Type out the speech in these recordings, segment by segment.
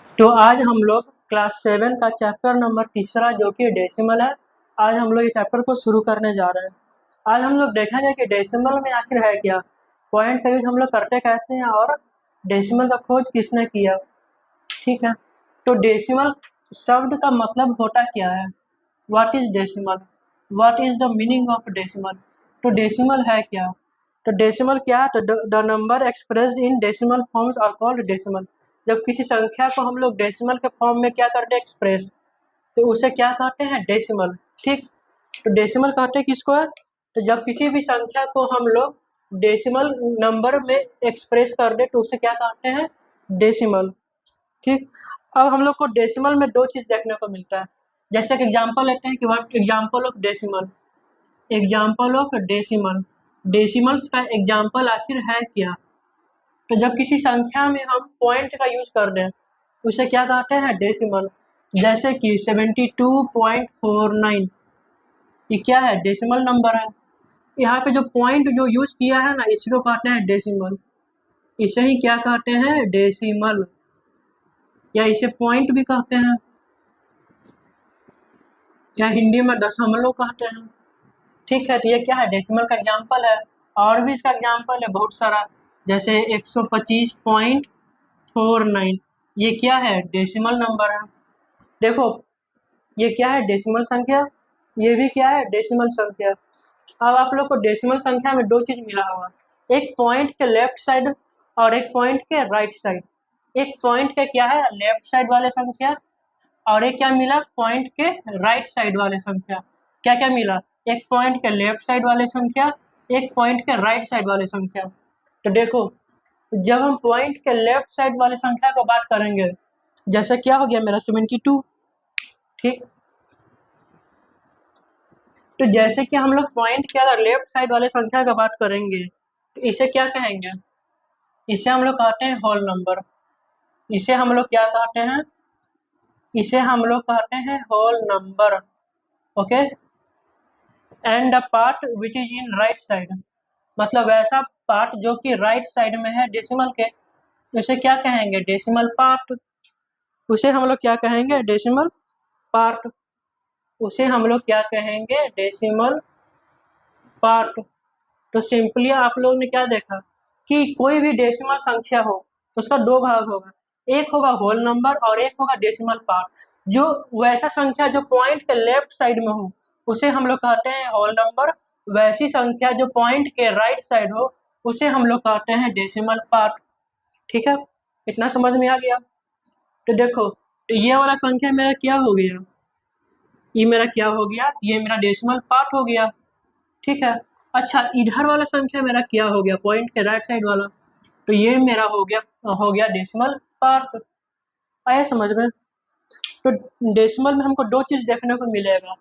तो आज हम लोग क्लास 7 का चैप्टर नंबर तीसरा जो कि डेसिमल है, आज हम लोग ये चैप्टर को शुरू करने जा रहे हैं। आज हम लोग देखेंगे कि डेसिमल में आखिर है क्या, पॉइंट का यूज हम लोग करते कैसे हैं और डेसिमल का खोज किसने किया। ठीक है, तो डेसिमल शब्द का मतलब होता क्या है, what is decimal, what is the meaning of decimal. तो डेसिमल है क्या, तो डेसिमल क्या है, तो the number expressed in decimal forms are called decimal. जब किसी संख्या को हम लोग डेसिमल के फॉर्म में क्या करते हैं, एक्सप्रेस, तो उसे क्या कहते हैं, डेसिमल। ठीक, तो डेसिमल कहते हैं किसको है, तो जब किसी भी संख्या को हम लोग डेसिमल नंबर में एक्सप्रेस कर दे तो उसे क्या कहते हैं, डेसिमल। ठीक, अब हम लोग को डेसिमल में दो चीज़ देखने को मिलता है। जैसे कि एग्जांपल लेते हैं कि what example of decimal, example of decimal, decimals का एग्जांपल आखिर है क्या। तो जब किसी संख्या में हम पॉइंट का यूज कर दें उसे क्या कहते हैं, डेसिमल। जैसे कि 72.49, ये क्या है, डेसिमल नंबर है। यहाँ पे जो पॉइंट जो यूज किया है ना, इसको कहते हैं डेसिमल, इसे ही क्या कहते हैं, डेसिमल, या इसे पॉइंट भी कहते हैं, या हिंदी में दशमलव कहते हैं। ठीक है, तो ये क्या है, डेसिमल का एग्जाम्पल है। और भी इसका एग्जाम्पल है बहुत सारा, जैसे 125.49, ये क्या है, डेसिमल नंबर है। देखो, ये क्या है, डेसिमल संख्या, ये भी क्या है, डेसिमल संख्या। अब आप लोग को डेसिमल संख्या में दो चीज मिला होगा, एक पॉइंट के लेफ्ट साइड और एक पॉइंट के राइट साइड। एक पॉइंट के क्या है, लेफ्ट साइड वाले संख्या, और एक क्या मिला, पॉइंट के राइट साइड वाले संख्या। क्या क्या मिला, एक पॉइंट के लेफ्ट साइड वाले संख्या, एक पॉइंट के राइट साइड वाले संख्या। तो देखो, जब हम पॉइंट के लेफ्ट साइड वाली संख्या को बात करेंगे, जैसे क्या हो गया मेरा 72। ठीक, तो जैसे कि हम लोग पॉइंट के अगर लेफ्ट साइड वाले संख्या का बात करेंगे तो इसे क्या कहेंगे, इसे हम लोग कहते हैं होल नंबर। इसे हम लोग क्या कहते हैं, इसे हम लोग कहते हैं whole number. Okay, and the part which is in right side, मतलब वैसा पार्ट जो कि राइट साइड में है डेसिमल के, उसे क्या कहेंगे, डेसिमल पार्ट। उसे हम लोग क्या कहेंगे, डेसिमल पार्ट। उसे हम लोग क्या कहेंगे, डेसिमल पार्ट। तो सिंपली आप लोग ने क्या देखा कि कोई भी डेसिमल संख्या हो उसका दो भाग होगा, एक होगा होल नंबर और एक होगा डेसिमल पार्ट। जो वैसा संख्या जो पॉइंट के लेफ्ट साइड में हो उसे हम लोग कहते हैं होल नंबर, वैसी संख्या जो पॉइंट के राइट साइड हो उसे हम लोग कहते हैं डेसिमल पार्ट। ठीक है, इतना समझ में आ गया। तो देखो, तो ये वाला संख्या मेरा क्या हो गया, ये मेरा क्या हो गया, ये मेरा डेसिमल पार्ट हो गया। ठीक है, अच्छा इधर वाला संख्या मेरा क्या हो गया, पॉइंट के राइट साइड वाला, तो ये मेरा हो गया डेसिमल पार्ट। आया समझ में। तो डेसिमल में हमको दो चीज़ देखने को मिलेगा,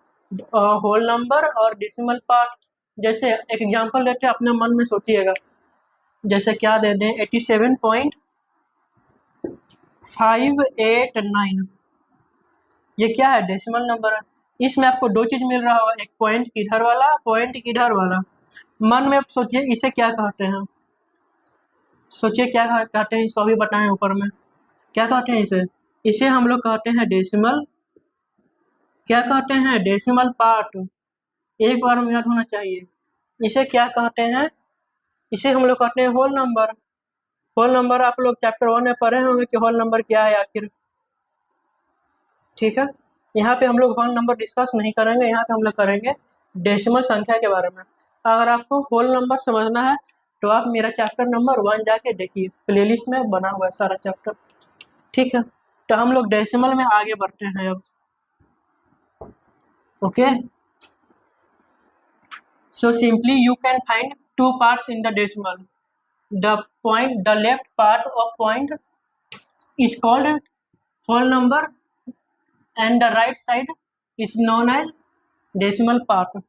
होल नंबर और डेसिमल पार्ट। जैसे एक एग्जांपल लेते हैं, अपने मन में सोचिएगा, जैसे क्या दे दें, 87.589, ये क्या है, डेसिमल नंबर है। इसमें आपको दो चीज़ मिल रहा होगा, एक पॉइंट इधर वाला, पॉइंट इधर वाला। मन में आप सोचिए इसे क्या कहते हैं, सोचिए क्या कहते हैं इसको, अभी बताएं ऊपर में क्या कहते हैं इसे, इसे हम लोग कहते हैं डेसिमल, क्या कहते हैं, डेसिमल पार्ट। एक बार में याद होना चाहिए, इसे क्या कहते हैं, इसे हम लोग कहते हैं होल नंबर। होल नंबर आप लोग चैप्टर 1 में पढ़े होंगे कि होल नंबर क्या है आखिर। ठीक है, यहाँ पे हम लोग होल नंबर डिस्कस नहीं करेंगे, यहाँ पे हम लोग करेंगे डेसिमल संख्या के बारे में। अगर आपको होल नंबर समझना है तो आप मेरा चैप्टर नंबर 1 जाके देखिए, प्लेलिस्ट में बना हुआ है सारा चैप्टर। ठीक है, तो हम लोग डेसिमल में आगे बढ़ते हैं अब। Okay, so simply you can find two parts in the decimal. The left part of point is called whole number and the right side is known as decimal part.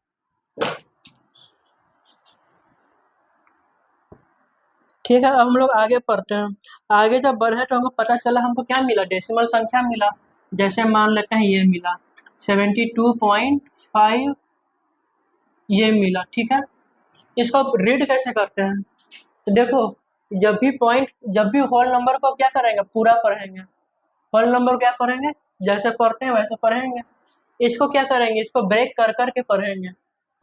ठीक है, अब हम लोग आगे पढ़ते हैं। आगे जब बढ़े तो हमको पता चला, हमको क्या मिला, डेसिमल संख्या मिला। जैसे मान लेते हैं ये मिला 72.5, ये मिला। ठीक है, इसको आप रीड कैसे करते हैं, तो देखो, जब भी होल नंबर को क्या करेंगे, पूरा पढ़ेंगे, होल नंबर क्या पढ़ेंगे, जैसे पढ़ते हैं वैसे पढ़ेंगे। इसको क्या करेंगे, इसको ब्रेक कर करके पढ़ेंगे।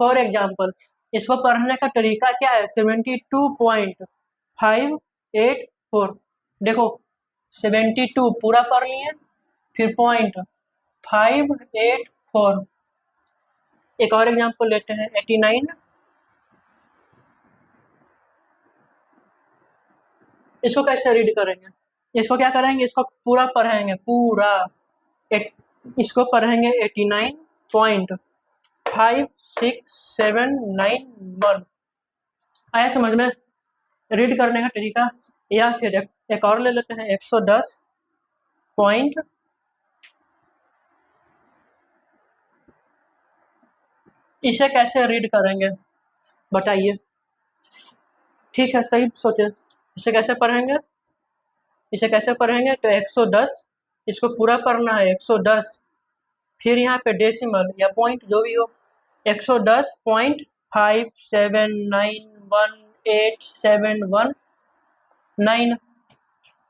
फॉर एग्जाम्पल इसको पढ़ने का तरीका क्या है, 72.584। देखो 72 पूरा पढ़ लिए, फिर 0.584। एक और एग्जाम्पल लेते हैं 89। इसको कैसे रीड करेंगे, इसको क्या करेंगे, इसको पूरा पढ़ेंगे पूरा। इसको पढ़ेंगे 89.56791। आया समझ में रीड करने का तरीका। या फिर एक और ले लेते हैं 110 पॉइंट, इसे कैसे रीड करेंगे बताइए। ठीक है सही सोचे, इसे कैसे पढ़ेंगे, इसे कैसे पढ़ेंगे, तो 110 इसको पूरा पढ़ना है 110, फिर यहाँ पे डेसिमल या पॉइंट जो भी हो, 110.5791871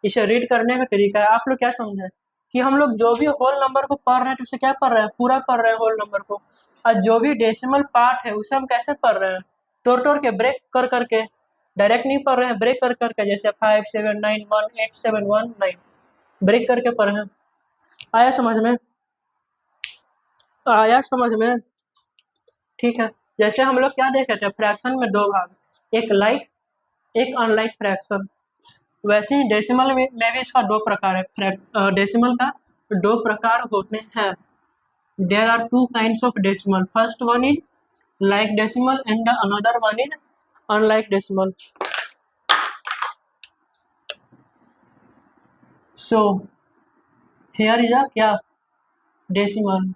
इसे रीड करने का तरीका है। आप लोग क्या समझे कि हम लोग जो भी होल नंबर को पढ़ रहे हैं तो उसे क्या पढ़ रहे हैं, पूरा पढ़ रहे हैं होल नंबर को, और जो भी डेसिमल पार्ट है उसे हम कैसे पढ़ रहे हैं, तोड़ तोड़ के ब्रेक कर करके, डायरेक्ट नहीं पढ़ रहे हैं, ब्रेक कर करके, जैसे 5791871 ब्रेक करके पढ़े। आया समझ में, आया समझ में। ठीक है, जैसे हम लोग क्या देखे थे, फ्रैक्शन में दो भाग, एक लाइक एक अनलाइक फ्रैक्शन, वैसे ही डेसिमल में भी इसका दो प्रकार है। डेसिमल का दो प्रकार होते हैं। There are two kinds of decimal, first one is like decimal and the another one is unlike decimal. So here is a क्या, डेसिमल।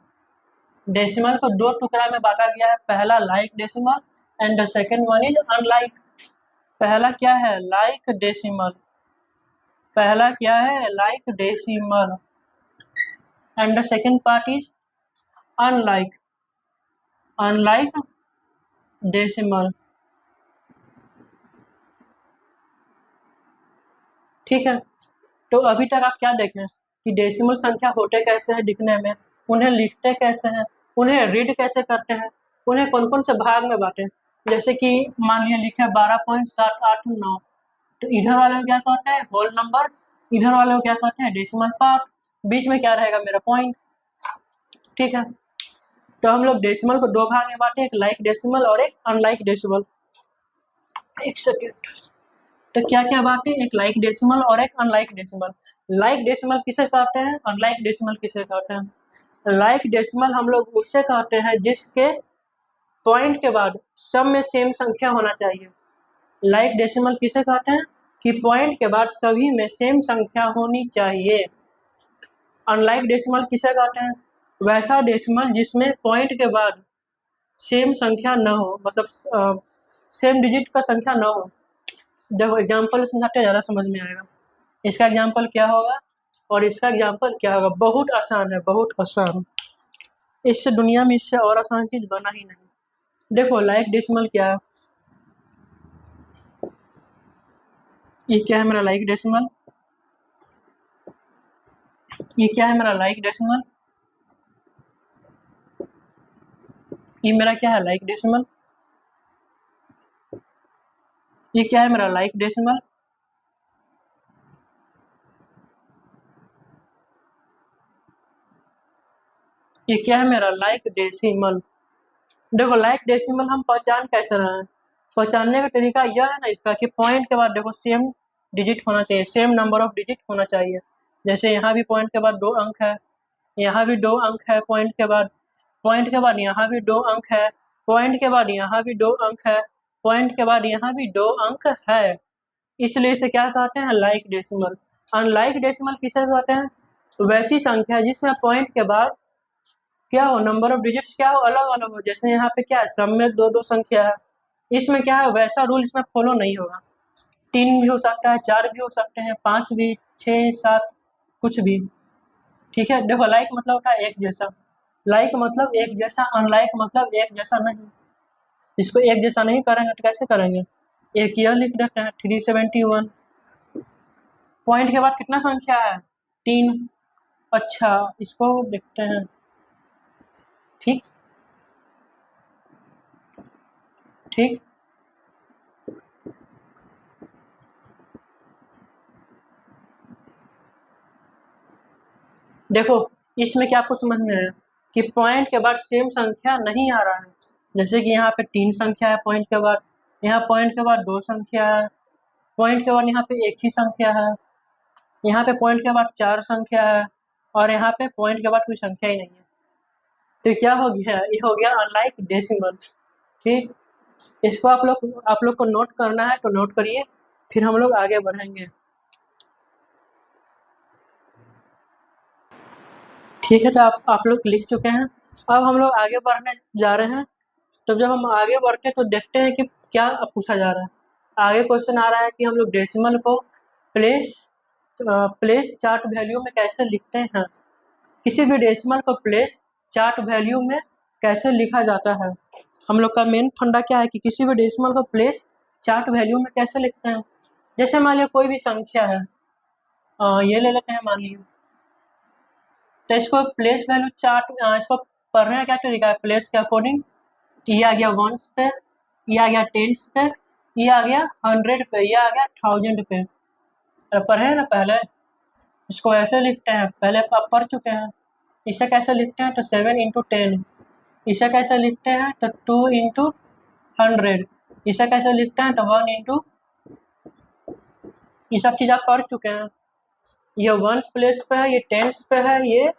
डेसिमल को दो टुकड़ा में बांटा गया है, पहला like decimal and the second one is unlike. पहला क्या है, लाइक डेसिमल, पहला क्या है, like decimal, and the second part is unlike, unlike decimal. ठीक है, तो अभी तक आप क्या देखें कि डेसिमल संख्या होते कैसे हैं दिखने में, उन्हें लिखते कैसे हैं, उन्हें रीड कैसे करते हैं, उन्हें कौन कौन से भाग में बांटे। जैसे कि मान लिया लिखे 12.789, तो इधर वाले को क्या कहते हैं, होल नंबर, इधर वाले को क्या कहते हैं, डेसिमल पार्ट, बीच में क्या रहेगा, मेरा पॉइंट। ठीक है, तो हम लोग डेसिमल को दो भाग में बांटे, एक लाइक डेसिमल और एक अनलाइक डेसिमल। एक सेकेंड, तो क्या क्या बातें, एक लाइक डेसिमल और एक अनलाइक डेसिमल। लाइक डेसिमल किसे कहते हैं, अनलाइक डेसिमल किसे कहते हैं। लाइक डेसिमल हम लोग उससे कहते हैं जिसके पॉइंट के बाद सब में सेम संख्या होना चाहिए। लाइक डेसिमल किसे कहते हैं कि पॉइंट के बाद सभी में सेम संख्या होनी चाहिए। अनलाइक डेसिमल किसे कहते हैं, वैसा डेसिमल जिसमें पॉइंट के बाद सेम संख्या न हो, मतलब सेम डिजिट का संख्या न हो। देखो एग्जाम्पल समझाते ज़्यादा समझ में आएगा। इसका एग्जाम्पल क्या होगा और इसका एग्जाम्पल क्या होगा, बहुत आसान है, बहुत आसान। इससे दुनिया में इससे और आसान चीज़ बना ही नहीं। देखो लाइक डेसिमल क्या है, ये क्या है मेरा लाइक डेसिमल, ये क्या है मेरा लाइक डेसिमल, ये मेरा क्या है लाइक डेसिमल, ये क्या है मेरा लाइक डेसिमल। ये क्या है मेरा लाइक डेसिमल। देखो लाइक डेसिमल हम पहचान कैसे रहे हैं, पहचानने का तरीका यह है ना इसका कि पॉइंट के बाद देखो सेम डिजिट होना चाहिए, सेम नंबर ऑफ डिजिट होना चाहिए। जैसे यहाँ भी पॉइंट के बाद 2 अंक है, यहाँ भी 2 अंक है, पॉइंट के बाद, पॉइंट के बाद यहाँ भी 2 अंक है, पॉइंट के बाद यहाँ भी 2 अंक है, पॉइंट के बाद यहाँ भी 2 अंक है, इसलिए इसे क्या कहते हैं, लाइक डेसिमल। अनलाइक डेसिमल किसे कहते हैं, वैसी संख्या जिसमें पॉइंट के बाद क्या हो, नंबर ऑफ डिजिट्स क्या हो, अलग अलग हो। जैसे यहाँ पे क्या है, सब में 2-2 संख्या है, इसमें क्या है, वैसा रूल इसमें फॉलो नहीं होगा। 3 भी हो सकता है, 4 भी हो सकते हैं, 5 भी, 6, 7, कुछ भी। ठीक है, देखो लाइक मतलब होता है एक जैसा, लाइक मतलब एक जैसा, अनलाइक मतलब एक जैसा नहीं। इसको एक जैसा नहीं करेंगे तो कैसे करेंगे, एक ईयर लिख देते हैं 371। पॉइंट के बाद कितना संख्या है, 3, अच्छा, इसको देखते हैं। ठीक ठीक। देखो, इसमें क्या आपको समझ में आया कि पॉइंट के बाद सेम संख्या नहीं आ रहा है। जैसे कि यहाँ पे 3 संख्या है पॉइंट के बाद, यहाँ पॉइंट के बाद 2 संख्या है, पॉइंट के बाद यहाँ पे 1 ही संख्या है, यहाँ पे पॉइंट के बाद 4 संख्या है, और यहाँ पे पॉइंट के बाद कोई संख्या ही नहीं है। तो क्या हो गया, ये हो गया अनलाइक डेसिमल। ठीक, इसको आप लोग को नोट करना है तो नोट करिए, फिर हम लोग आगे बढ़ेंगे। ठीक है, तो आप लोग लिख चुके हैं। अब हम लोग आगे बढ़ने जा रहे हैं। तो जब हम आगे बढ़ते हैं तो देखते हैं कि क्या पूछा जा रहा है। आगे क्वेश्चन आ रहा है कि हम लोग डेसिमल को प्लेस प्लेस चार्ट वैल्यू में कैसे लिखते हैं। किसी भी डेसिमल को प्लेस चार्ट वैल्यू में कैसे लिखा जाता है। हम लोग का मेन फंडा क्या है कि किसी भी डेसिमल को प्लेस चार्ट वैल्यू में कैसे लिखते हैं। जैसे मान लिया कोई भी संख्या है, ये ले लेते हैं मान लीजिए, तो इसको प्लेस वैल्यू चार्ट, इसको पढ़ने का क्या तरीका है, प्लेस के अकॉर्डिंग। ये आ गया वंस पे, ये आ गया टेंस पे, ये आ गया 100 पे, ये आ गया 1000 पे। पढ़े ना पहले, इसको ऐसे लिखते हैं, पहले आप पढ़ चुके हैं। इसे कैसे लिखते हैं तो 7 इंटू 10, इसे कैसे लिखते हैं तो 2 इंटू 100, इसे कैसे लिखते हैं तो 1 इंटू, ये सब चीज़ आप पढ़ चुके हैं। ये वंस प्लेस पे है, ये टेंस पे है, ये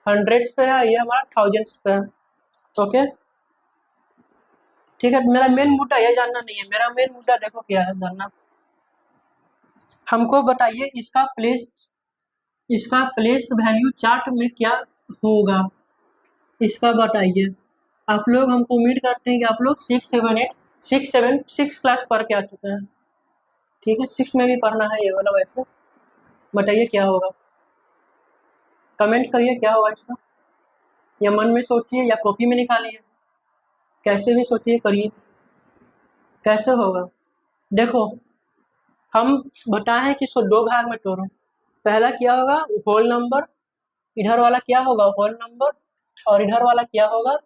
100 पे है, ये हमारा 1000 पे है। ओके, ठीक है। मेरा मेन मुद्दा ये जानना नहीं है, मेरा मेन मुद्दा देखो क्या है जानना। हमको बताइए इसका प्लेस वैल्यू चार्ट में क्या होगा, इसका बताइए। आप लोग, हमको उम्मीद करते हैं कि आप लोग 6 क्लास पढ़ के आ चुके हैं। ठीक है, 6 में भी पढ़ना है ये वाला वैसे। बताइए क्या होगा, कमेंट करिए क्या होगा इसका, या मन में सोचिए या कॉपी में निकालिए, कैसे भी सोचिए करिए कैसे होगा। देखो, हम बताएं कि इसको 2 भाग में तोड़ो। पहला क्या होगा, होल नंबर, इधर वाला क्या होगा होल नंबर, और इधर वाला क्या होगा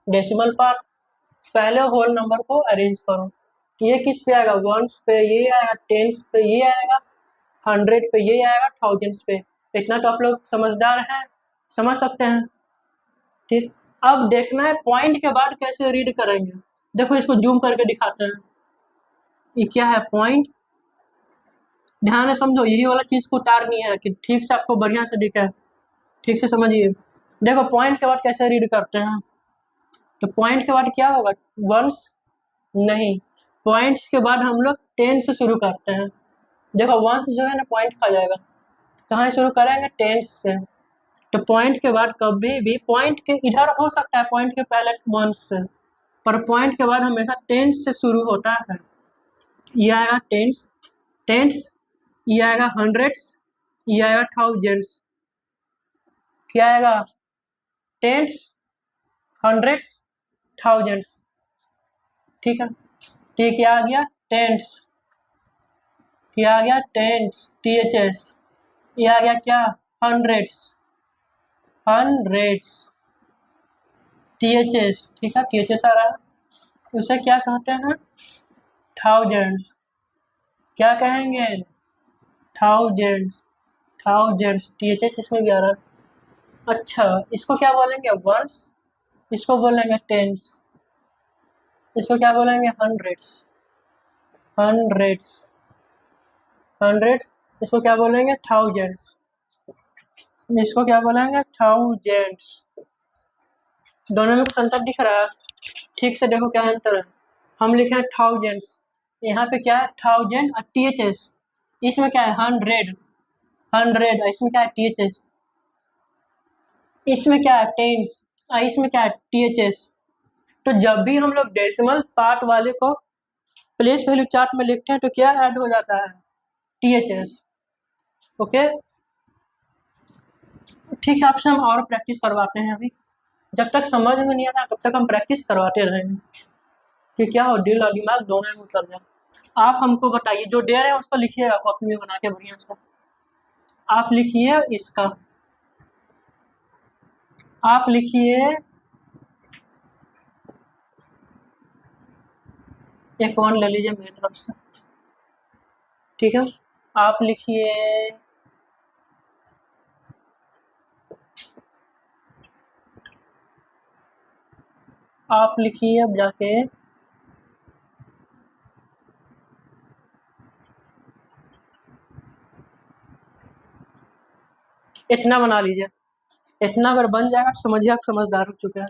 डेसिमल पार्ट। पहले होल नंबर को अरेंज करो, ये किस पे आएगा, वंस पे ये आएगा, टेंस पे ये आएगा, 100 पे ये आएगा, 1000 पे। इतना तो आप लोग समझदार हैं, समझ सकते हैं। ठीक, अब देखना है पॉइंट के बाद कैसे रीड करेंगे। देखो, इसको जूम करके दिखाते हैं, ये क्या है पॉइंट। ध्यान से समझो, यही वाला चीज़ को उतारनी है कि ठीक से आपको बढ़िया से दिखे, ठीक से समझिए। देखो पॉइंट के बाद कैसे रीड करते हैं, तो पॉइंट के बाद क्या होगा, वंस नहीं, पॉइंट्स के बाद हम लोग 10 से शुरू करते हैं। देखो वंस जो है ना पॉइंट खा जाएगा, कहाँ शुरू करेंगे 10 से। तो पॉइंट के बाद कभी भी, पॉइंट के इधर हो सकता है पॉइंट के पहले वंस से, पर पॉइंट के बाद हमेशा 10 से शुरू होता है। ये आएगा टेंस, ये आएगा हंड्रेड्स, ये आएगा थाउजेंड्स। क्या आएगा, टेंस, हंड्रेड्स, थाउजेंड्स। ठीक है, ठीक, आ गया टेंस, क्या आ गया टेंस, THS। ये आ गया क्या, हंड्रेड्स, THS। ठीक है, THS आ रहा है, उसे क्या कहते हैं, थाउजेंड्स। क्या कहेंगे, थाउजेंड्स, THS इसमें भी आ रहा है। अच्छा, इसको क्या बोलेंगे, वंस, इसको बोलेंगे टेंस, इसको क्या बोलेंगे, हंड्रेड्स, इसको क्या बोलेंगे, थाउजेंड्स, इसको क्या बोलेंगे, थाउजेंड्स। दोनों में कुछ अंतर दिख रहा है, ठीक से देखो क्या अंतर है। हम लिखे हैं थाउजेंड्स, यहाँ पे क्या है थाउजेंड, और THS इसमें क्या है, हंड्रेड, इसमें क्या है THS, इसमें क्या है टेंस, इसमें क्या है THS। तो जब भी हम लोग डेसिमल पार्ट वाले को प्लेस वैल्यू चार्ट में लिखते हैं तो क्या ऐड हो जाता है, THS। ओके, ठीक है, आपसे हम और प्रैक्टिस करवाते हैं। अभी जब तक समझ में नहीं आता तब तक हम प्रैक्टिस करवाते रहेंगे कि क्या हो, दिल और दिमाग दोनों में उतर जाए। आप हमको बताइए, जो दे रहे हैं उसको लिखिएगा कॉपी में बना के बढ़िया से। आप लिखिए इसका, आप लिखिए एक 1 ले लीजिए मेरी तरफ से, ठीक है। आप लिखिए अब जाके इतना बना लीजिए। इतना अगर बन जाएगा तो समझिए आप समझदार हो चुके हैं।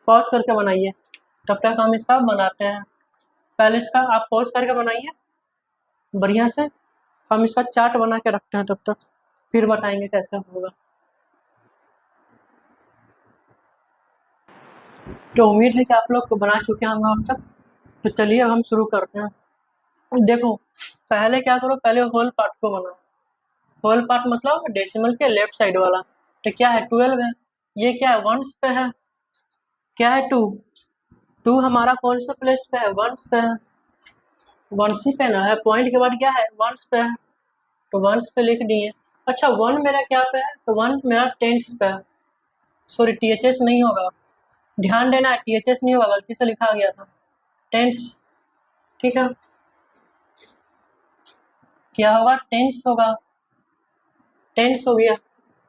पॉज करके बनाइए, तब तक हम इसका बनाते हैं। पहले इसका आप पॉज करके बनाइए बढ़िया से, हम इसका चार्ट बना के रखते हैं तब तक, फिर बताएंगे कैसे होगा। तो उम्मीद है कि आप लोग को बना चुके होंगे अब तक। तो चलिए अब हम शुरू करते हैं। देखो पहले क्या करो, पहले होल पार्ट को बनाओ। होल पार्ट मतलब डेसिमल के लेफ्ट साइड वाला। तो क्या है 12 है, ये क्या है वंस पे है, क्या है 2, 2 हमारा कौन सा प्लेस पे है, वंस पे है, वंस ही पे ना है, पॉइंट के बाद क्या है वंस पे है, तो वंस पे लिख दिए। अच्छा 1 मेरा क्या पे है, तो 1 मेरा टेंस पे है, सॉरी THS नहीं होगा, ध्यान देना है THS नहीं होगा, गलती से लिखा गया था टेंस, ठीक है। क्या होगा टेंस होगा, टेंस हो गया,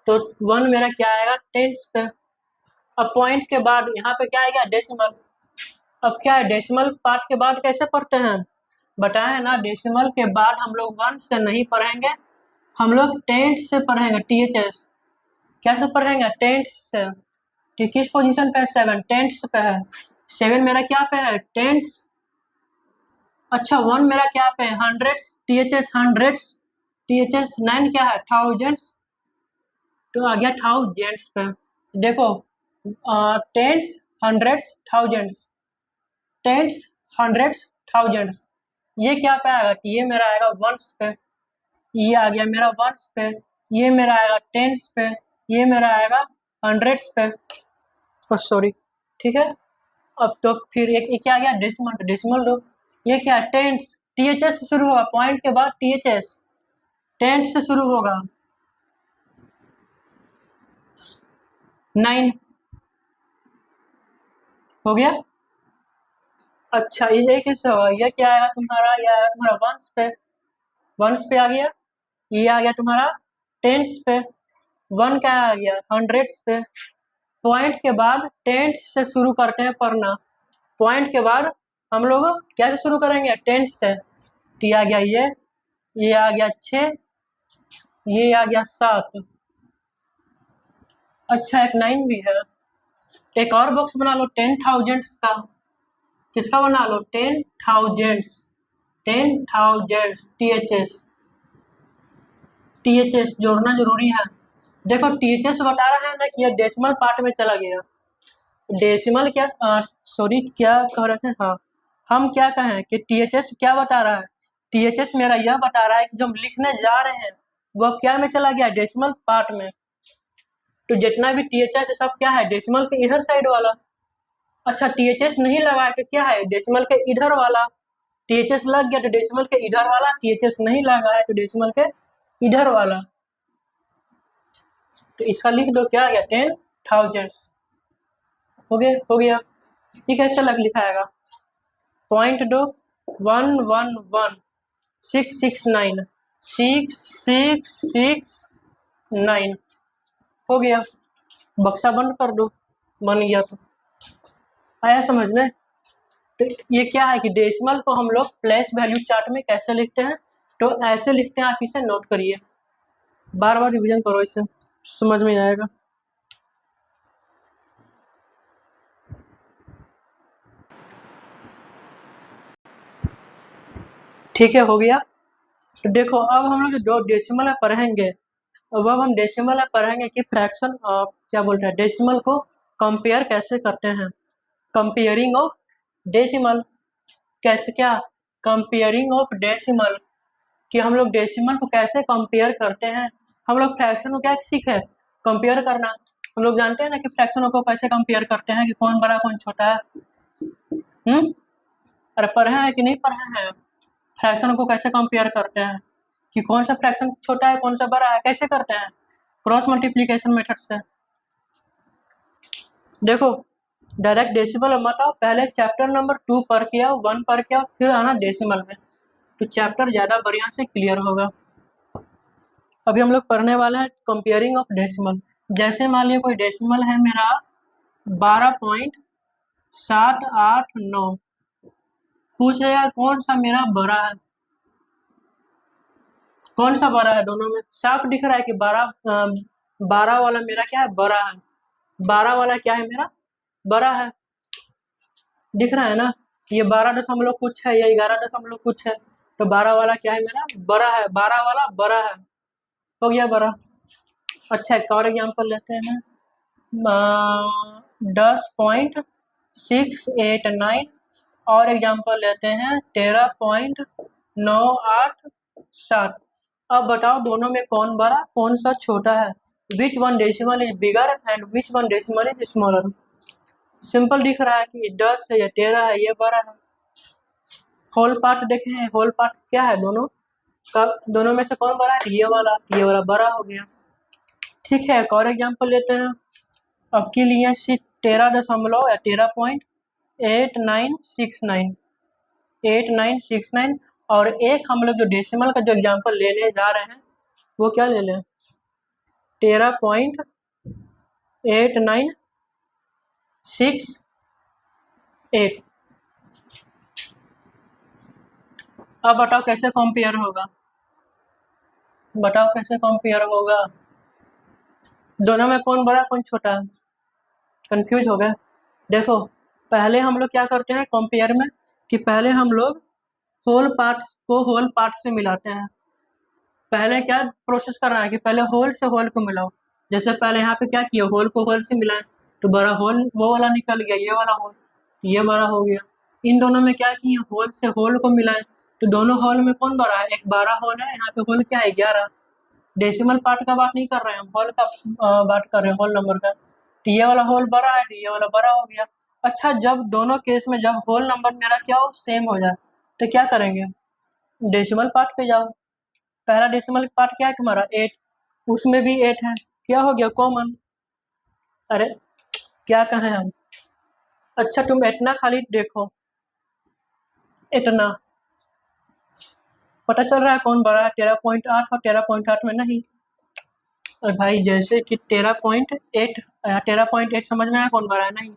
तो 1 मेरा क्या आएगा टेंस पे। अब पॉइंट के बाद यहाँ पे क्या आएगा डेसिमल। अब क्या है डेसिमल पार्ट के बाद कैसे पढ़ते हैं, बताए ना डेसिमल के बाद हम लोग 1 से नहीं पढ़ेंगे, हम लोग टेंस से पढ़ेंगे, THS कैसे पढ़ेंगे टेंस से। ठीक किस पोजीशन पे है 7, टेंस पे है, 7 मेरा क्या पे है टेंस। अच्छा 1 मेरा क्या पे है हंड्रेड्स, THS हंड्रेड्स, THS 9 क्या है थाउजेंड्स, तो आ गया थाउजेंड्स पे। देखो tense hundreds thousands, tense hundreds thousands, ये क्या पे आएगा कि ये मेरा आएगा वंस पे, ये आ गया मेरा वंस पे, ये मेरा आएगा टेंस पे, ये मेरा आएगा हंड्रेड्स पे, सॉरी, ठीक है। अब तो फिर एक क्या आ गया डेसिमल, डेसिमल दो, ये क्या है टेंस, THS से शुरू होगा, पॉइंट के बाद THS, टेंस से शुरू होगा 9 हो गया। अच्छा ये कैसे होगा, ये क्या आएगा तुम्हारा, ये आएगा तुम्हारा वंस पे, वंस पे आ गया, ये आ गया तुम्हारा टेंस पे, 1 क्या आ गया हंड्रेड्स पे। पॉइंट के बाद टेंस से शुरू करते हैं पढ़ना, पॉइंट के बाद हम लोग कैसे शुरू करेंगे टेंस से, टी आ गया ये आ गया 6, ये आ गया 7। अच्छा एक 9 भी है, एक और बॉक्स बना लो 10,000 का, किसका बना लो 10,000, 10,000 THS, THS जोड़ना जरूरी है। देखो THS बता रहा है ना कि ये डेसिमल पार्ट में चला गया, डेसिमल क्या सॉरी क्या कह रहे थे, हाँ हम क्या कहें कि THS क्या बता रहा है, THS मेरा यह बता रहा है कि जो हम लिखने जा रहे हैं वह क्या में चला गया डेसिमल पार्ट में, तो जितना भी THS है सब क्या है डेसिमल के इधर साइड वाला। अच्छा THS नहीं लगा है तो क्या है डेसिमल के इधर वाला, THS लग गया तो डेसिमल के इधर वाला, THS नहीं लगा है तो डेसिमल के इधर वाला, तो इसका लिख दो क्या आ गया 10,000, हो गया। ये कैसे लिखाएगा, पॉइंट दो 111 669 6669 हो गया, बक्सा बंद कर दो, बन गया। तो आया समझ में। तो ये क्या है कि डेसिमल को हम लोग प्लेस वैल्यू चार्ट में कैसे लिखते हैं, तो ऐसे लिखते हैं, आप इसे नोट करिए, बार बार रिवीजन करो, इसे समझ में आएगा। ठीक है हो गया। तो देखो अब हम लोग जो डेसिमल है पढ़ेंगे, अब हम डेसिमल है पढ़ेंगे कि फ्रैक्शन क्या बोलते हैं डेसिमल को कंपेयर कैसे करते हैं, कंपेयरिंग ऑफ डेसिमल, कैसे क्या कंपेयरिंग ऑफ डेसिमल, कि हम लोग डेसिमल को कैसे कंपेयर करते हैं। हम लोग फ्रैक्शन को क्या सीखे कंपेयर करना, हम लोग जानते हैं ना कि फ्रैक्शनों को कैसे कंपेयर करते हैं कि कौन बड़ा कौन छोटा है। अरे पढ़े हैं कि नहीं पढ़े हैं, फ्रैक्शन को कैसे कंपेयर करते हैं कि कौन सा फ्रैक्शन छोटा है कौन सा बड़ा है, कैसे करते हैं, क्रॉस मल्टीप्लिकेशन मेथड से। देखो डायरेक्ट डेसिमल मत आओ, पहले चैप्टर नंबर 2 पढ़ के आओ, 1 पढ़ के आओ, फिर आना डेसिमल में, तो चैप्टर ज़्यादा बढ़िया से क्लियर होगा। अभी हम लोग पढ़ने वाले हैं कंपेयरिंग ऑफ डेसिमल। जैसे मान लिया कोई डेसिमल है मेरा 12.789, पूछ रहा है कौन सा मेरा बड़ा है, कौन सा बड़ा है, दोनों में साफ दिख रहा है कि 12 वाला मेरा क्या है, बड़ा है, 12 वाला क्या है मेरा, बड़ा है, दिख रहा है ना। ये 12 दशमलव कुछ है, ये 11 दशमलव कुछ है, तो 12 वाला क्या है मेरा, बड़ा है, 12 वाला बड़ा है, हो गया बड़ा। अच्छा एक और एग्जाम्पल लेते हैं, 10.689 और एग्जाम्पल लेते हैं 13.987। अब बताओ दोनों में कौन बड़ा कौन सा छोटा है, which one decimal is bigger and which one decimal is smaller. Simple दिख रहा है कि 10 है या 13 है, ये बड़ा है। होल पार्ट देखे हैं, होल पार्ट क्या है, दोनों का, दोनों में से कौन बड़ा है, ये वाला बड़ा हो गया। ठीक है एक और एग्जाम्पल लेते हैं, अब के लिए 13.8969 और एक हम लोग जो डेसिमल का जो एग्जाम्पल लेने जा रहे हैं वो क्या ले लें, 13.8968। अब बताओ कैसे कंपेयर होगा, बताओ कैसे कंपेयर होगा, दोनों में कौन बड़ा कौन छोटा है, कंफ्यूज हो गए। देखो पहले हम लोग क्या करते हैं कंपेयर में, कि पहले हम लोग होल पार्ट्स को होल पार्ट से मिलाते हैं। पहले क्या प्रोसेस करना है कि पहले होल से होल को मिलाओ, जैसे पहले यहाँ पे क्या किया, होल को होल से मिलाए तो बड़ा होल वो वाला निकल गया, ये वाला होल, ये बड़ा हो गया। इन दोनों में क्या किए, होल से होल को मिलाए तो दोनों होल में कौन बड़ा है, एक 12 होल है, यहाँ पे होल क्या है 11। डेसिमल पार्ट का बात नहीं कर रहे हैं हम, होल का बात कर रहे हैं, होल नंबर का। तो ये वाला होल बड़ा है तो ये वाला बड़ा हो गया। अच्छा जब दोनों केस में जब होल नंबर मेरा क्या हो, सेम हो जाए, तो क्या करेंगे, डेसिमल पार्ट पे जाओ। पहला डेसिमल पार्ट क्या है तुम्हारा 8, उसमें भी 8 है, क्या हो गया कॉमन। अरे क्या कहें हम, अच्छा तुम इतना खाली देखो, इतना पता चल रहा है कौन बड़ा है, 13.8 और 13.8 में नहीं। और भाई जैसे कि 13.8 समझ में आया कौन बड़ा है, नहीं।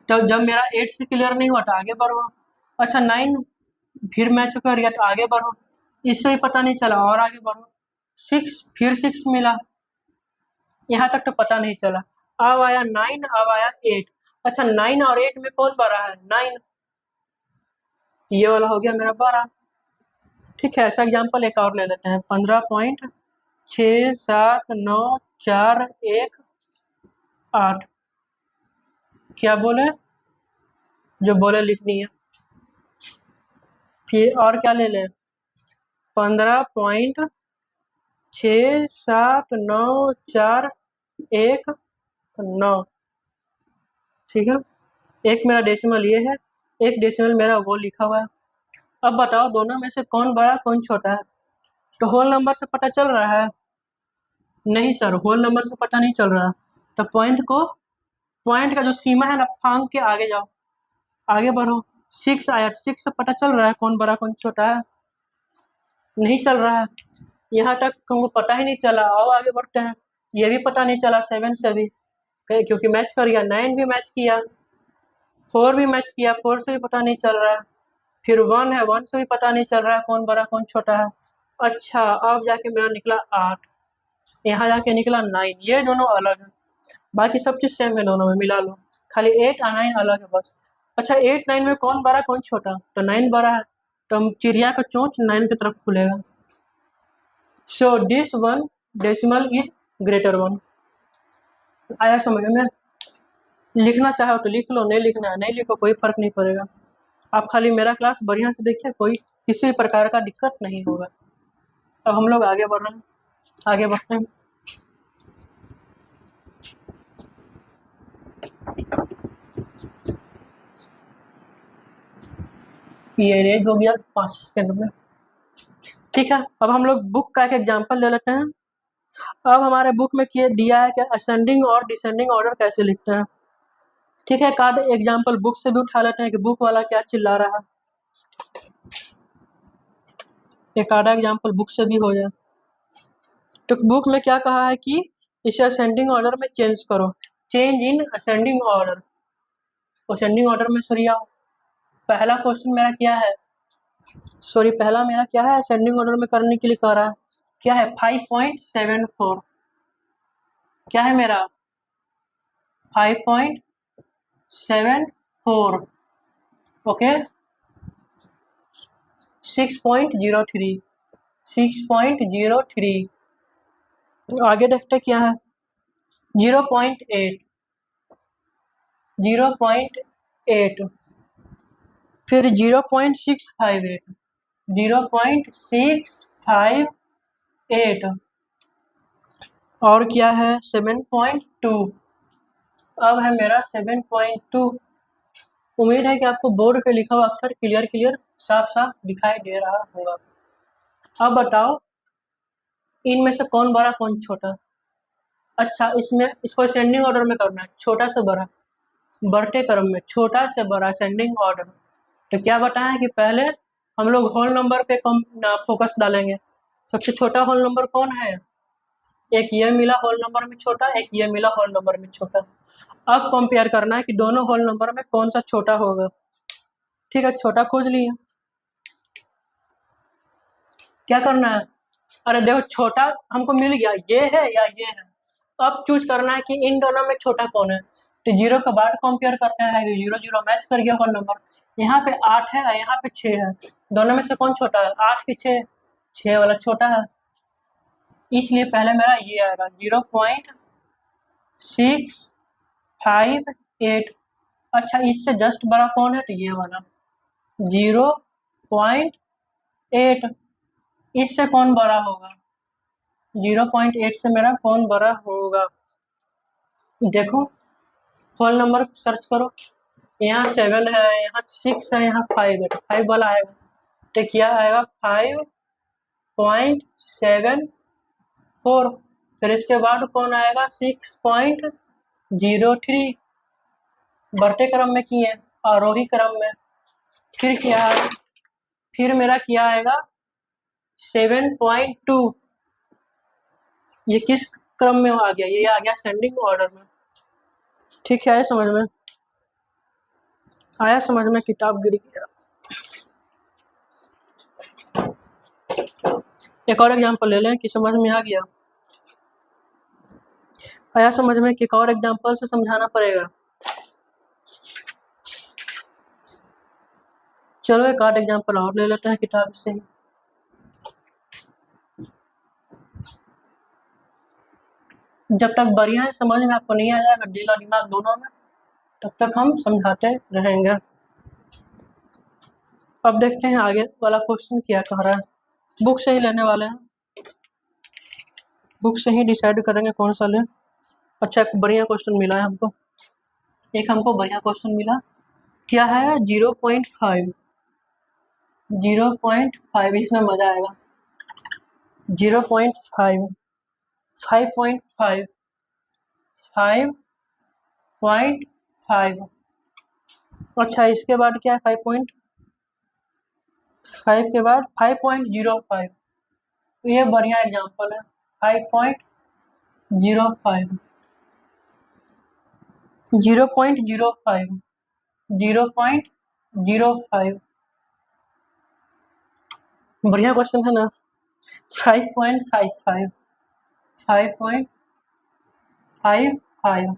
तो जब मेरा 8 से क्लियर नहीं हुआ तो आगे बढ़ो। अच्छा 9 फिर मैच कर गया तो आगे बढ़ो, इससे ही पता नहीं चला और आगे बढ़ो। 6 फिर 6 मिला, यहाँ तक तो पता नहीं चला। अब आया 9, अब आया 8। अच्छा 9 और 8 में कौन बड़ा है, 9, ये वाला हो गया मेरा बड़ा। ठीक है ऐसा एग्जाम्पल एक और ले लेते हैं, 15.67941 क्या बोले, जो बोले लिखनी है। फिर और क्या ले लें, 15.67941 ठीक है। एक मेरा डेसिमल ये है, एक डेसिमल मेरा वो लिखा हुआ है। अब बताओ दोनों में से कौन बड़ा कौन छोटा है, तो होल नंबर से पता चल रहा है, नहीं सर होल नंबर से पता नहीं चल रहा। तो पॉइंट का जो सीमा है ना फांग के आगे जाओ, आगे बढ़ो। 6 आया, 6 से पता चल रहा है कौन बड़ा कौन छोटा है, नहीं चल रहा है, यहाँ तक तुमको पता ही नहीं चला। आओ आगे बढ़ते हैं, ये भी पता नहीं चला 7 से भी, क्योंकि मैच कर गया, 9 भी मैच किया, 4 भी मैच किया, 4 से भी पता नहीं चल रहा है। फिर 1 है, 1 से भी पता नहीं चल रहा है कौन बड़ा कौन छोटा है। अच्छा अब जाके मेरा निकला 8, यहाँ जाके निकला 9, ये दोनों अलग है, बाकी सब चीज़ सेम है दोनों में, मिला लो, खाली 8 और 9 अलग है बस। अच्छा 8 9 में कौन बड़ा कौन छोटा, तो 9 बड़ा है, तो हम चिड़िया का चोंच 9 की तरफ खुलेगा। So this one decimal is greater one. आया समझ में, लिखना चाहो तो लिख लो, नहीं लिखना है नहीं लिखो, कोई फर्क नहीं पड़ेगा। आप खाली मेरा क्लास बढ़िया से देखिए, कोई किसी भी प्रकार का दिक्कत नहीं होगा। अब हम लोग आगे बढ़ रहे हैं, आगे बढ़ते हैं। ये रेज हो गया 5 सेकंड में। ठीक है अब हम लोग बुक का एक एग्जाम्पल ले लेते हैं, अब हमारे बुक में दिया है कि असेंडिंग और डिसेंडिंग ऑर्डर कैसे लिखते हैं। ठीक है, कार्ड एग्जाम्पल बुक से भी उठा लेते हैं कि बुक वाला क्या चिल्ला रहा है। एक आधा एग्जाम्पल बुक से भी हो जाए। तो बुक में क्या कहा है कि इसे असेंडिंग ऑर्डर में चेंज करो, change in ascending order. Ascending order में सरिया पहला क्वेश्चन मेरा क्या है, पहला मेरा क्या है, असेंडिंग ऑर्डर में करने के लिए कह रहा है क्या है 5.74। क्या है मेरा 5.74, ओके 6.03, 6.03। आगे देखते क्या है 0.8, 0.8, फिर 0.658, 0.658 और क्या है 7.2। अब है मेरा 7.2। उम्मीद है कि आपको बोर्ड पे लिखा हुआ अक्षर क्लियर साफ साफ दिखाई दे रहा होगा। अब बताओ इनमें से कौन बड़ा कौन छोटा। अच्छा, इसमें इसको असेंडिंग ऑर्डर में करना है, छोटा से बड़ा, बढ़ते क्रम में छोटा से बड़ा असेंडिंग ऑर्डर। तो क्या बताएं कि पहले हम लोग होल नंबर पे कम फोकस डालेंगे। सबसे छोटा होल नंबर कौन है, एक ये मिला होल नंबर में छोटा, एक ये मिला होल नंबर में छोटा। अब कंपेयर करना है कि दोनों होल नंबर में कौन सा छोटा होगा। ठीक है, छोटा खोज लिए। क्या करना है, अरे देखो छोटा हमको मिल गया, ये है या ये है। अब चूज करना है कि इन दोनों में छोटा कौन है। तो जीरो के बाद कंपेयर करते हैं कि जीरो जीरो मैच कर गया होल नंबर। यहाँ पे 8 है, यहाँ पे 6 है, दोनों में से कौन छोटा है, 8 की 6, 6 वाला छोटा है। इसलिए पहले मेरा ये आएगा 0.658। अच्छा, इससे जस्ट बड़ा कौन है, तो ये वाला 0.8। इससे कौन बड़ा होगा, 0.8 से मेरा कौन बड़ा होगा। देखो होल नंबर सर्च करो, यहाँ 7 है, यहाँ 6 है, यहाँ 5 है, तो 5 वाला आएगा। तो क्या आएगा 5.74। फिर इसके बाद कौन आएगा 6.03। बढ़ते क्रम में किए, आरोही क्रम में। फिर क्या है, फिर मेरा क्या आएगा 7.2। ये किस क्रम में आ गया, ये आ गया असेंडिंग ऑर्डर में। ठीक है, समझ में आया, समझ में किताब गिर गया। एक और एग्जांपल ले लें कि समझ में आ गया। आया समझ में कि एक और एग्जांपल से समझाना पड़ेगा। चलो एक आध एग्जांपल और ले लेते हैं किताब से ही। जब तक बढ़िया है समझ में आपको नहीं आ जाएगा दिल और दिमाग दोनों में, तब तक हम समझाते रहेंगे। अब देखते हैं आगे वाला क्वेश्चन क्या कह रहा है। बुक से ही लेने वाले हैं, बुक से ही डिसाइड करेंगे कौन सा लें। अच्छा, एक बढ़िया क्वेश्चन मिला है हमको, एक हमको बढ़िया क्वेश्चन मिला। क्या है 0.5, 0.5, इसमें मजा आएगा। 0.5, 5.5, 5.5। अच्छा, इसके बाद क्या है 5.5 के बाद 5.05। ये बढ़िया एग्जांपल है 5.05, 0.05, 0.05। बढ़िया क्वेश्चन है ना। 5.55, 5.55।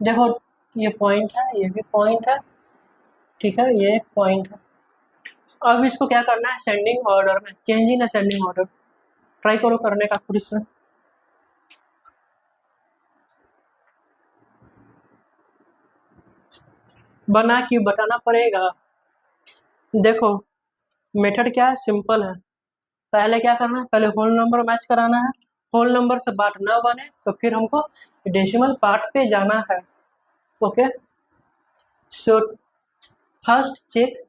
देखो ये पॉइंट है, ये भी पॉइंट है, ठीक है, ये एक पॉइंट है। अब इसको क्या करना है असेंडिंग ऑर्डर में, change in ascending order. Try करो करने का खुद से। बना कि बताना पड़ेगा। देखो मेथड क्या है, सिंपल है। पहले क्या करना है, पहले होल नंबर मैच कराना है। होल नंबर से पार्ट न बने तो फिर हमको डेसिमल पार्ट पे जाना है। Okay, so first check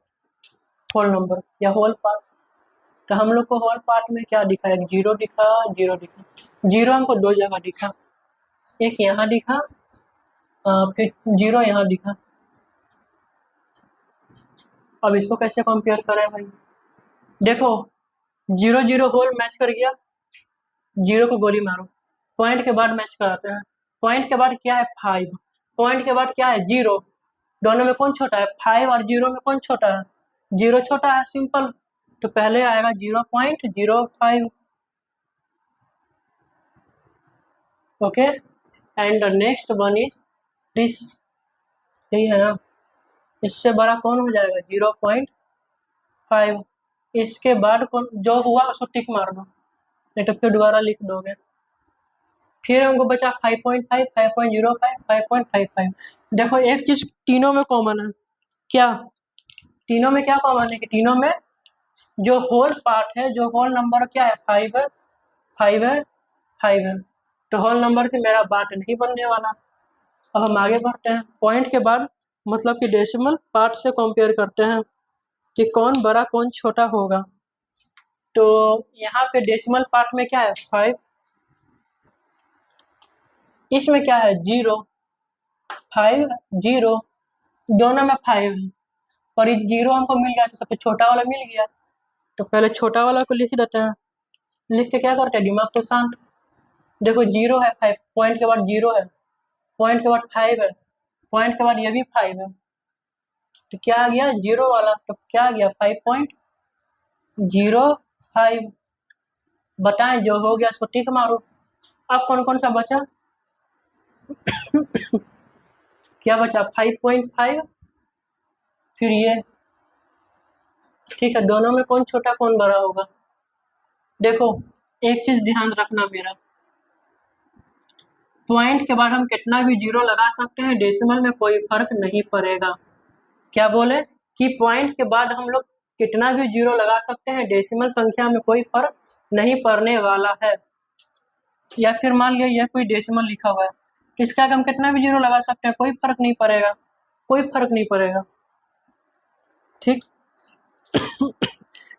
whole number या होल पार्ट। तो हम लोग को होल पार्ट में क्या दिखा, एक जीरो दिखा, जीरो दिखा। जीरो हमको दो जगह दिखा, एक यहाँ दिखा, फिर जीरो यहाँ दिखा। अब इसको कैसे कंपेयर करें भाई? देखो, जीरो जीरो होल मैच कर गया, जीरो को गोली मारो, पॉइंट के बाद मैच कराते हैं। पॉइंट के बाद क्या है? 5। पॉइंट के बाद क्या है? जीरो। दोनों में कौन छोटा है? 5 और जीरो में कौन छोटा है? जीरो छोटा है, सिंपल। तो पहले आएगा 0.05। Okay, and the next one is this. यही है ना? इससे बड़ा कौन हो जाएगा? 0.5। इसके बाद कौन जो हुआ उसको टिक मार दो, नहीं तो फिर दोबारा लिख दोगे। फिर हमको बचा 5.5, 5.05, 5.55। देखो एक चीज तीनों में कॉमन है। क्या? तीनों में क्या कॉमन है कि तीनों में जो होल पार्ट है, जो होल नंबर क्या है? 5 है, 5 है, 5 है। तो होल नंबर से मेरा बात नहीं बनने वाला। अब हम आगे बढ़ते हैं। पॉइंट के बाद मतलब कि डेसिमल पार्ट से कंपेयर करते हैं कि कौन बड़ा कौन छोटा होगा। तो यहाँ पे डेसिमल पार्ट में क्या है? 5। इसमें क्या है? 0, 5, 0। दोनों में 5 है, और ये 0 हमको मिल गया तो सबसे छोटा वाला मिल गया। तो पहले छोटा वाला को लिख देते हैं। लिख के क्या करते हैं? दिमाग को शांत। देखो 0 है, 5 पॉइंट के बाद 0 है, पॉइंट के बाद 5 है, पॉइंट के बाद ये भी 5 है। तो क्या आ गया? 0 वाला। तो क्या आ गया? 5.05। बताएं जो हो गया उसको टिक मारो। अब कौन कौन सा बचा? क्या बचा? 5.5, फिर ये। ठीक है, दोनों में कौन छोटा कौन बड़ा होगा? देखो एक चीज ध्यान रखना मेरा, पॉइंट के बाद हम कितना भी जीरो लगा सकते हैं, डेसिमल में कोई फर्क नहीं पड़ेगा। क्या बोले? कि पॉइंट के बाद हम लोग कितना भी जीरो लगा सकते हैं, डेसिमल संख्या में कोई फर्क नहीं पड़ने वाला है। या फिर मान लिया यह कोई डेसिमल लिखा हुआ है, तो इसका हम कितना भी जीरो लगा सकते हैं, कोई फर्क नहीं पड़ेगा, कोई फर्क नहीं पड़ेगा। ठीक।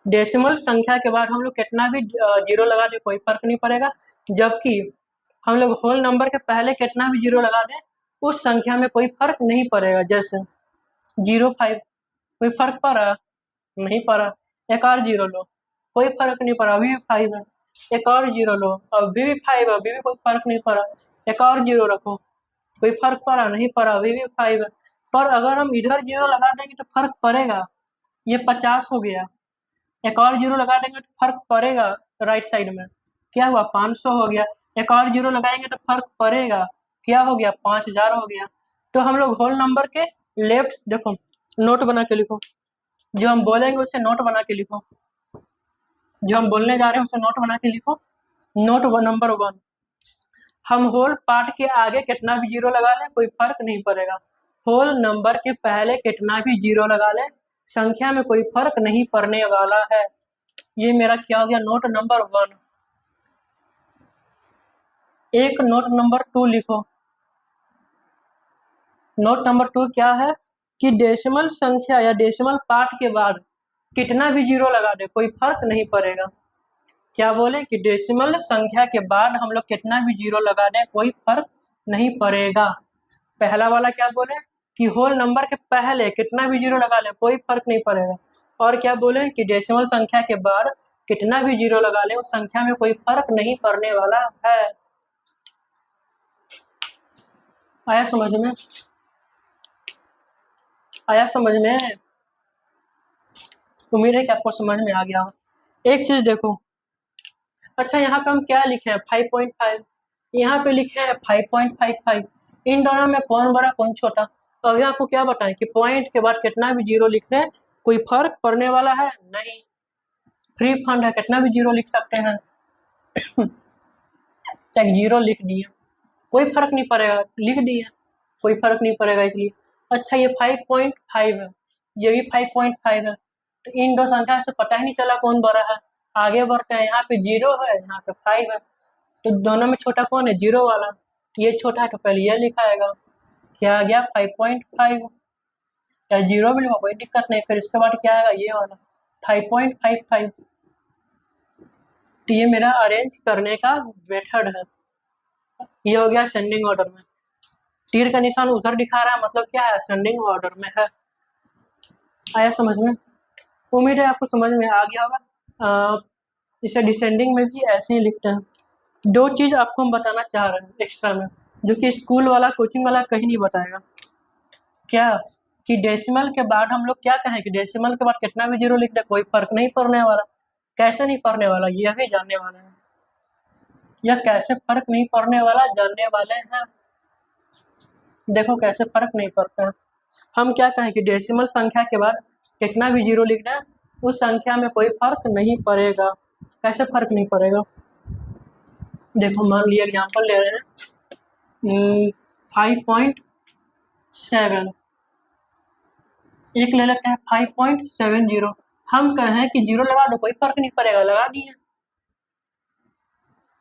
डेसिमल संख्या के बाद हम लोग कितना भी जीरो लगा दें कोई फर्क नहीं पड़ेगा, जबकि हम लोग होल नंबर के पहले कितना भी जीरो लगा दें उस संख्या में कोई फर्क नहीं पड़ेगा। जैसे 0.5, कोई फर्क पड़ा? नहीं पड़ा। एक और जीरो लो, कोई फर्क नहीं पड़ा, अभी भी 5 है। एक और जीरो लो, अभी भी 5 है, अभी भी कोई फर्क नहीं पड़ा। एक और जीरो रखो, कोई फर्क पड़ा? नहीं पड़ा, अभी भी 5 है। पर अगर हम इधर जीरो लगा देंगे तो फर्क पड़ेगा। ये 50 हो गया। एक और जीरो लगा देंगे तो फर्क पड़ेगा राइट साइड में। क्या हुआ? 500 हो गया। एक और जीरो लगाएंगे तो फर्क पड़ेगा। क्या हो गया? 5000 हो गया। तो हम लोग होल नंबर के लेफ्ट देखो, नोट बना के लिखो, जो हम बोलेंगे उसे नोट बना के लिखो, जो हम बोलने जा रहे हैं उसे नोट बना के लिखो। नोट नंबर 1, हम होल पार्ट के आगे कितना भी जीरो लगा लें कोई फर्क नहीं पड़ेगा, होल नंबर के पहले कितना भी जीरो लगा लें संख्या में कोई फर्क नहीं पड़ने वाला है। ये मेरा क्या हो गया? Note number 1। एक नोट नंबर 2 लिखो। नोट नंबर 2 क्या है? कि डेसिमल संख्या या डेसिमल पार्ट के बाद कितना भी जीरो लगा दे कोई फर्क नहीं पड़ेगा। क्या बोले? कि डेसिमल संख्या के बाद हम लोग कितना भी जीरो लगा दें कोई फर्क नहीं पड़ेगा। पहला वाला क्या बोले? कि होल नंबर के पहले कितना भी जीरो लगा लें कोई फर्क नहीं पड़ेगा। और क्या बोले? कि डेसिमल संख्या के बाद कितना भी जीरो लगा लें उस संख्या में कोई फर्क नहीं पड़ने वाला है। आया समझ में? आया समझ में? उम्मीद है कि आपको समझ में आ गया हो। एक चीज देखो, अच्छा यहाँ पे हम क्या लिखे हैं? 5.5। यहाँ पे लिखे हैं 5.55। इन दोनों में कौन बड़ा कौन छोटा? अभी आपको क्या बताएं कि पॉइंट के बाद कितना भी जीरो लिख दें कोई फर्क पड़ने वाला है नहीं। फ्री फंड है, कितना भी जीरो लिख सकते हैं। एक जीरो लिख दिए, कोई फर्क नहीं पड़ेगा, लिख दिए, कोई फर्क नहीं पड़ेगा इसलिए। अच्छा ये 5.5 है, ये भी 5.5 है, तो इन दो संख्या से पता ही नहीं चला कौन बड़ा है। आगे बढ़ते हैं, यहाँ पे 0 है, यहाँ पे 5 है, तो दोनों में छोटा कौन है? 0 वाला। तो ये छोटा है तो पहले ये लिखाएगा। क्या आ गया? 5.5, या 0 भी लिखो कोई दिक्कत नहीं, फिर इसके बाद क्या आएगा? ये वाला 5.55। तो ये मेरा अरेंज करने का मेथड है। ये हो गया असेंडिंग ऑर्डर में। तीर का निशान उधर दिखा रहा है, मतलब क्या है, असेंडिंग ऑर्डर में है। आया समझ में? उम्मीद है आपको समझ में आ गया होगा। इसे डिसेंडिंग में भी ऐसे ही लिखते हैं। दो चीज़ आपको हम बताना चाह रहे हैं एक्स्ट्रा में, जो कि स्कूल वाला कोचिंग वाला कहीं नहीं बताएगा। क्या कि डेसिमल के बाद हम लोग क्या कहें कि डेसिमल के बाद कितना भी जीरो लिख दे, कोई फर्क नहीं पड़ने वाला। कैसे नहीं पड़ने वाला, यह भी जानने वाले हैं। यह कैसे फर्क नहीं पड़ने वाला जानने वाले हैं। देखो कैसे फर्क नहीं पड़ता है। हम क्या कहें कि डेसिमल संख्या के बाद कितना भी जीरो लिख दें, उस संख्या में कोई फर्क नहीं पड़ेगा। कैसे फर्क नहीं पड़ेगा? देखो मान लिया एग्जाम्पल ले रहे हैं 5.7, एक ले लेते हैं 5.70। हम कहें कि जीरो लगा दो, कोई फर्क नहीं पड़ेगा, लगा दिए।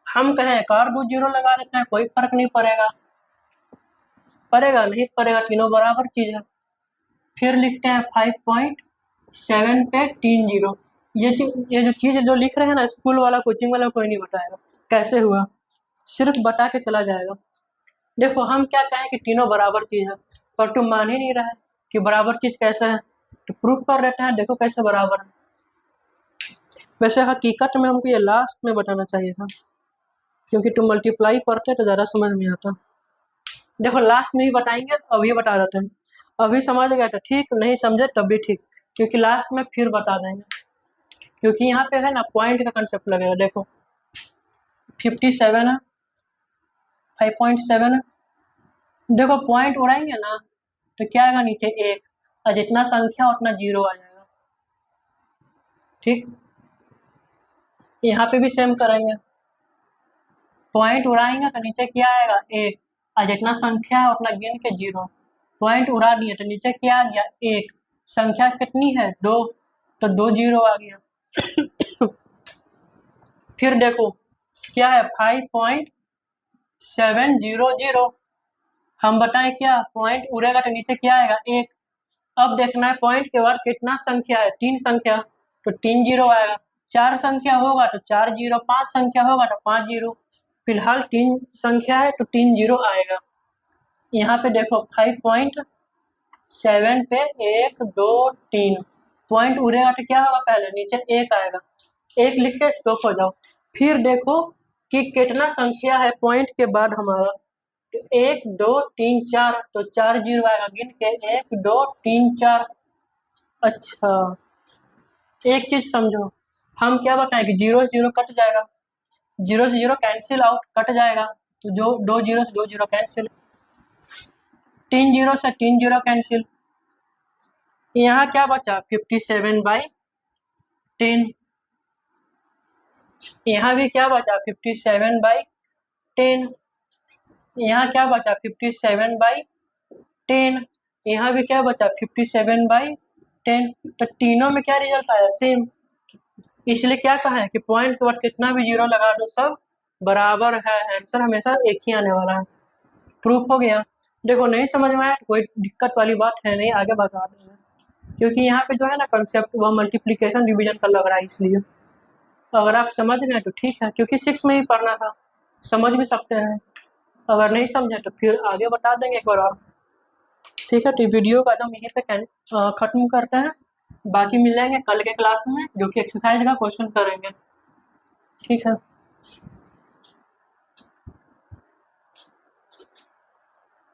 हम कहें एक और 2 जीरो लगा देते हैं, कोई फर्क नहीं पड़ेगा। पड़ेगा नहीं पड़ेगा, तीनों बराबर चीज है। फिर लिखते हैं 5.7 पे 3 जीरो। ये जो चीज जो लिख रहे हैं ना, स्कूल वाला कोचिंग वाला कोई नहीं बताएगा कैसे हुआ, सिर्फ बता के चला जाएगा। देखो हम क्या कहें कि तीनों बराबर चीज है, पर तुम मान ही नहीं रहे कि बराबर चीज कैसे है, तो प्रूफ कर देते हैं, देखो कैसे बराबर है। वैसे हकीकत में हमको ये लास्ट में बताना चाहिए था, क्योंकि तुम मल्टीप्लाई करते तो ज़्यादा समझ में आता। देखो लास्ट में ही बताएंगे, अभी बता देते हैं। अभी समझ गए तो ठीक, नहीं समझे तब भी ठीक, क्योंकि लास्ट में फिर बता देंगे। क्योंकि यहाँ पे है ना पॉइंट का कंसेप्ट लगेगा। देखो 57 है, 5.7 है। देखो पॉइंट उड़ाएंगे ना तो क्या आएगा नीचे 1, और जितना संख्या उतना जीरो आ जाएगा। ठीक, यहाँ पे भी सेम करेंगे। पॉइंट उड़ाएंगे तो नीचे क्या आएगा 1, और जितना संख्या है उतना गिन के जीरो। पॉइंट उड़ा दिए तो नीचे क्या आ गया 1, संख्या कितनी है 2, तो 2 जीरो आ गया। फिर देखो क्या है 5.700। हम बताएं क्या, पॉइंट उड़ेगा तो नीचे क्या आएगा 1। अब देखना है पॉइंट के बाद कितना संख्या है, 3 संख्या, तो 3 जीरो आएगा। 4 संख्या होगा तो 4 जीरो, 5 संख्या होगा तो 5 जीरो। फिलहाल 3 संख्या है तो 3 जीरो आएगा। यहाँ पे देखो 5.7 पे 1 2 3, पॉइंट उड़ेगा तो क्या होगा, पहले नीचे 1 आएगा, 1 लिख के स्टॉप हो जाओ। फिर देखो कि कितना संख्या है पॉइंट के बाद हमारा, तो 1 2 3 4, तो 4 जीरो आएगा, गिन के 1 2 3 4। अच्छा एक चीज समझो, हम क्या बताएं कि जीरो से जीरो कट जाएगा, जीरो से जीरो कैंसिल आउट, कट जाएगा, तो जो 2 जीरो से 2 जीरो कैंसिल, 3 जीरो से 3 जीरो कैंसिल। यहाँ क्या बचा 57/10। यहाँ भी क्या बचा 57/10। यहाँ क्या बचा 57/10। यहाँ भी क्या बचा 57/10। तो तीनों में क्या रिजल्ट आया, सेम। इसलिए क्या कहा है कि पॉइंट के बाद कितना भी जीरो लगा दो सब बराबर है, आंसर हमेशा एक ही आने वाला है। प्रूफ हो गया। देखो नहीं समझ में आया कोई दिक्कत वाली बात है नहीं, आगे बता देंगे, क्योंकि यहाँ पे जो है ना कंसेप्ट वह मल्टीप्लिकेशन डिवीजन का लग रहा है, इसलिए अगर आप समझ गए तो ठीक है, क्योंकि 6 में ही पढ़ना था, समझ भी सकते हैं। अगर नहीं समझे तो फिर आगे बता देंगे एक बार और। ठीक है, तो वीडियो का हम यहीं पे ख़त्म करते हैं। बाकी मिलेंगे कल के क्लास में, जो कि एक्सरसाइज का क्वेश्चन करेंगे। ठीक है।